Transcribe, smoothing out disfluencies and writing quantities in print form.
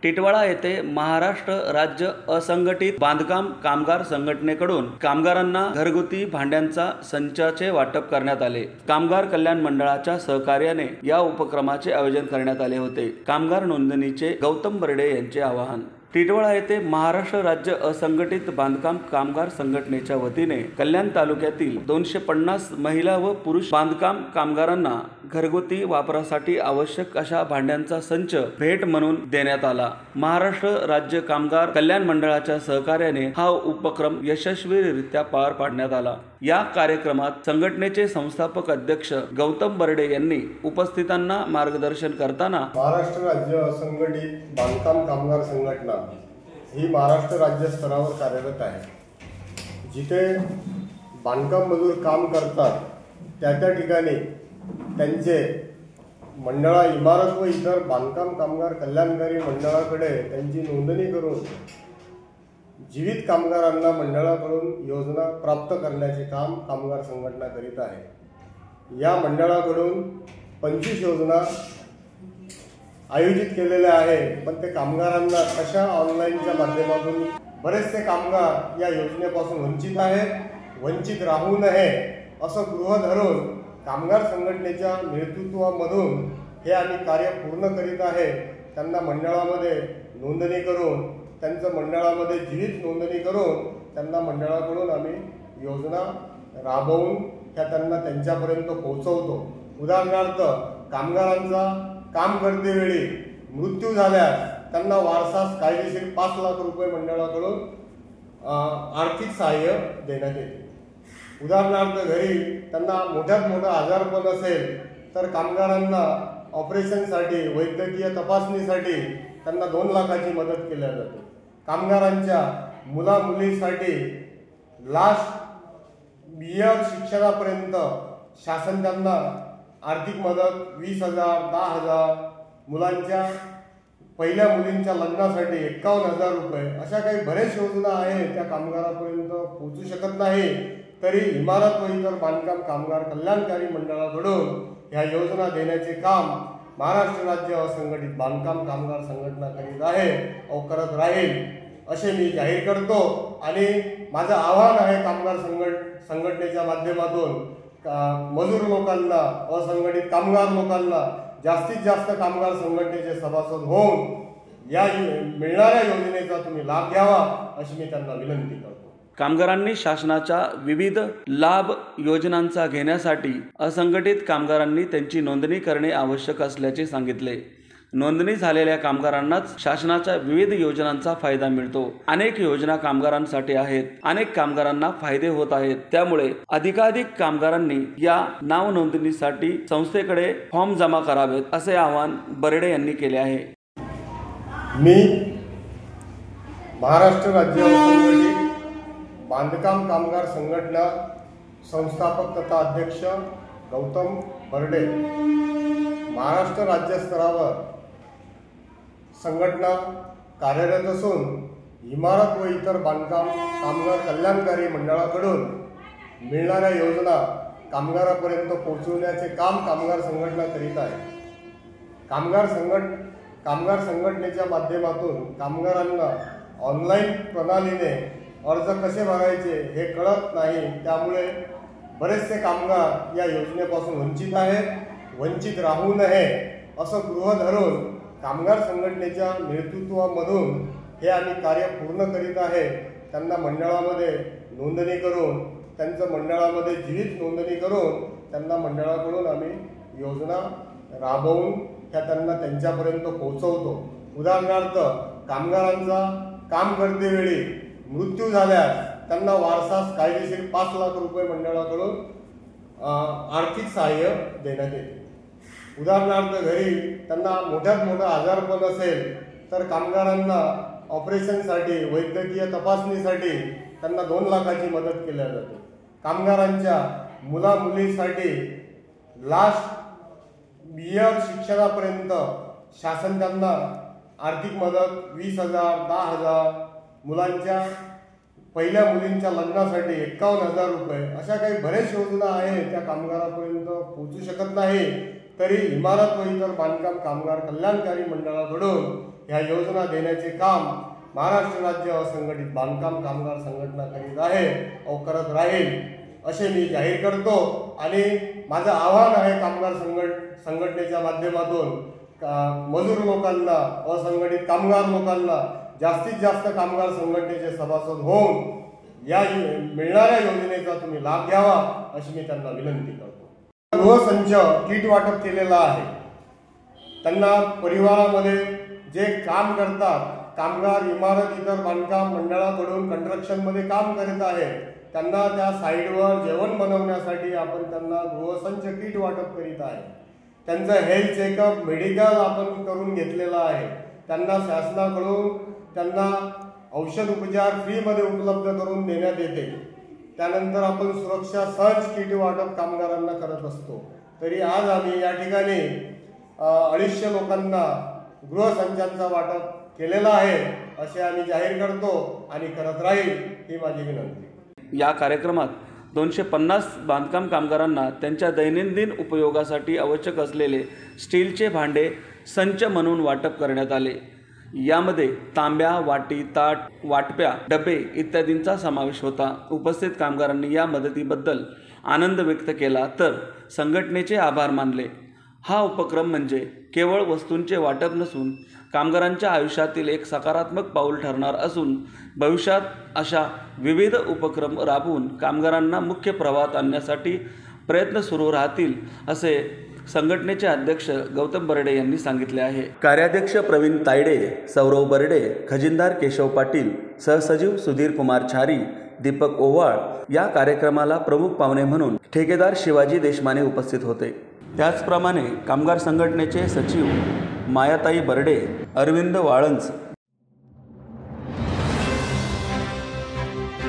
टिटवाळा येथे महाराष्ट्र राज्य असंघटित बांधकाम कामगार संघटनेकडून कामगारांना घरगुती भांड्यांचा संचाचे वाटप करण्यात आले। कामगार कल्याण मंडळाच्या सहकार्याने या उपक्रमाचे आयोजन करण्यात आले होते। कामगार नोंदणीचे गौतम बर्डे यांचे आवाहन। टिटवाळा येथे महाराष्ट्र राज्य असंघटित बांधकाम कामगार संघटनेच्या वतीने कल्याण तालुक्यातील 250 महिला व पुरुष बांधकाम कामगारांना घरगुती वापरासाठी आवश्यक अशा भांड्यांचा संच भेट म्हणून देण्यात आला। महाराष्ट्र राज्य कामगार कल्याण मंडळाच्या सहकार्याने हा उपक्रम यशस्वीरित्या पार पाडण्यात आला। या कार्यक्रमात संघटनेचे संस्थापक अध्यक्ष गौतम बर्डे यांनी उपस्थितांना मार्गदर्शन करताना महाराष्ट्र राज्य असंघटित बांधकाम कामगार संघटना ही महाराष्ट्र राज्य स्तरावर कार्यरत आहे। जिथे बांधकाम मजूर काम करतात त्या ठिकाणी त्यांचे मंडळा इमारत व इतर बांधकाम कामगार कल्याणकारी मंडळाकडे त्यांची नोंदणी करून जीवित कामगारांना मंडळाकडून योजना प्राप्त करण्याचे काम कामगार संघटना करीत आहे। या मंडळाकडून 25 योजना आयोजित केलेल्या आहे, पण ते कामगारांना कशा ऑनलाईनच्या माध्यमातून बरेचसे कामगार या योजनेपासून वंचित आहेत। वंचित राहू नये असं गृह धरून कामगार संघटनेच्या नेतृत्वामधून हे आम्ही कार्य पूर्ण करीत आहे। त्यांना मंडळामध्ये नोंदणी करून त्यांचं मंडळामध्ये जीवित नोंदणी करून त्यांना मंडळाकडून आम्ही योजना राबवून त्यांना त्यांच्यापर्यंत पोहोचवतो। उदाहरणार्थ कामगारांचा काम करतेवेळी मृत्यू झाल्यास त्यांना वारसास कायदेशीर 5 लाख रुपये मंडळाकडून आर्थिक सहाय्य देण्यात येते। उदाहरणार्थ घरी त्यांना मोठ्यात मोठा आजारपण असेल तर कामगारांना ऑपरेशनसाठी वैद्यकीय तपासणीसाठी त्यांना 2 लाखाची मदत केली जाते। कामगारांच्या मुला मुलीसाठी लास्ट इयर शिक्षणापर्यंत शासन त्यांना आर्थिक मदत 20,000, 10,000, मुलांच्या पहिल्या मुलींच्या लग्नासाठी 51,000 रुपये अशा काही बरेच योजना आहेत त्या कामगारापर्यंत पोहोचू शकत नाही, तरी इमारत व इतर बांधकाम कामगार कल्याणकारी मंडळाकडून ह्या योजना देण्याचे काम महाराष्ट्र राज्य असंघटित बांधकाम कामगार संघटना करीत आहे व करत राहील असे मी जाहीर करतो। आणि माझं आव्हान आहे कामगार संघटनेच्या माध्यमातून मजूर लोकांना, असंघटित कामगार लोकांना जास्तीत जास्त कामगार संघटनेचे सभासद होऊन या मिळणाऱ्या योजनेचा तुम्ही लाभ घ्यावा अशी मी त्यांना विनंती करतो। कामगारांनी शासनाच्या विविध लाभ योजनांचा घेण्यासाठी असंघटित कामगारांनी त्यांची नोंदणी करणे आवश्यक असल्याचे सांगितले। नोंदणी झालेल्या कामगारांनाच शासनाच्या विविध योजनांचा फायदा मिळतो। अनेक योजना कामगारांसाठी आहेत, अनेक कामगारांना फायदे होत आहेत। त्यामुळे अधिकाधिक कामगारांनी या नाव नोंदणीसाठी संस्थेकडे फॉर्म जमा करावेत असे आवाहन बर्डे यांनी केले आहे। मी महाराष्ट्र राज्य असंघटित बांधकाम कामगार संघटना संस्थापक तथा अध्यक्ष गौतम बर्डे महाराष्ट्र राज्य स्तरावर संघटना कार्यरत असून इमारत व इतर बांधकाम कामगार कल्याणकारी मंडळाकडून मिळणाऱ्या योजना कामगारापर्यंत पोहोचवण्याचे काम कामगार संघटना करीत आहे। कामगार संघटनेच्या माध्यमातून कामगारांना ऑनलाईन प्रणालीने अर्ज कसे भरायचे हे कळत नाही, त्यामुळे बरेचसे कामगार या योजनेपासून वंचित आहेत। वंचित राहू नये असं गृह धरून कामगार संघटनेच्या नेतृत्वामधून हे आम्ही कार्य पूर्ण करीत आहे। त्यांना मंडळामध्ये नोंदणी करून त्यांचं मंडळामध्ये जीवित नोंदणी करून त्यांना मंडळाकडून आम्ही योजना राबवून त्यांना त्यांच्यापर्यंत पोहोचवतो। उदाहरणार्थ कामगारांचा काम करतेवेळी मृत्यू झाल्यास त्यांना वारसास कायदेशीर 5 लाख रुपये मंडळाकडून आर्थिक सहाय्य देण्यात येते। उदाहरणार्थ घरी त्यांना मोठ्यात मोठा आजारपण असेल तर कामगारांना ऑपरेशनसाठी वैद्यकीय तपासणीसाठी त्यांना 2 लाखाची मदत केली जाते। कामगारांच्या मुला मुलीसाठी लास्ट इयर शिक्षणापर्यंत शासन त्यांना आर्थिक मदत 20,000, 10,000, मुलांच्या पहिल्या मुलींच्या लग्नासाठी 51,000 रुपये अशा काही बरेच योजना आहेत त्या कामगारापर्यंत पोहोचू शकत नाही, तरी इमारत व इतर बांधकाम कामगार कल्याणकारी मंडळाकडून ह्या योजना देण्याचे काम महाराष्ट्र राज्य असंघटित बांधकाम कामगार संघटना करीत आहे व करत राहील असे मी जाहीर करतो। आणि माझं आव्हान आहे कामगार संघटनेच्या माध्यमातून मजूर लोकांना, असंघटित कामगार लोकांना जास्तीत जास्त कामगार संघटनेचे सभासद होऊन या मिळणाऱ्या योजनेचा तुम्ही लाभ घ्यावा अशी मी त्यांना विनंती करतो। गृहसंच किट वाटप केलेला आहे। त्यांना परिवारामध्ये जे काम करतात कामगार, इमारत इतर बांधकाम मंडळाकडून कंस्ट्रक्शनमध्ये काम करीत आहेत त्यांना त्या साईडवर जेवण बनवण्यासाठी आपण त्यांना गृहसंच किट वाटप करीत आहे। त्यांचं हेल्थ चेकअप, मेडिकल आपण करून घेतलेलं आहे। त्यांना शासनाकडून त्यांना औषध उपचार फ्रीमध्ये उपलब्ध करून देण्यात येते। त्यानंतर आपण सुरक्षा सर्च किट वाटप कामगारांना करत असतो। तरी आज आम्ही या ठिकाणी 250 लोकांना गृहसंचांचा वाटप केलेला आहे असे आम्ही जाहीर करतो आणि करत राहील ही माझी विनंती। या कार्यक्रमात 250 बांधकाम कामगारांना त्यांच्या दैनंदिन उपयोगासाठी आवश्यक असलेले स्टीलचे भांडे संच म्हणून वाटप करण्यात आले। यामध्ये तांब्या, वाटी, ताट, वाटप्या, डबे इत्यादींचा समावेश होता। उपस्थित कामगारांनी या मदतीबद्दल आनंद व्यक्त केला तर संघटनेचे आभार मानले। हा उपक्रम म्हणजे केवळ वस्तूंचे वाटप नसून कामगारांच्या आयुष्यातील एक सकारात्मक पाऊल ठरणार असून भविष्यात अशा विविध उपक्रम राबवून कामगारांना मुख्य प्रवाहात आणण्यासाठी प्रयत्न सुरू राहतील असे संघटनेचे अध्यक्ष गौतम बर्डे यांनी सांगितले आहे। कार्याध्यक्ष प्रवीण तायडे, सौरव बर्डे, खजिनदार केशव पाटील, सहसचिव सुधीर कुमार छारी, दीपक ओवाळ या कार्यक्रमाला प्रमुख पाहुणे म्हणून ठेकेदार शिवाजी देशमाने उपस्थित होते। त्याचप्रमाणे कामगार संघटनेचे सचिव मायाताई बर्डे, अरविंद वाळंज,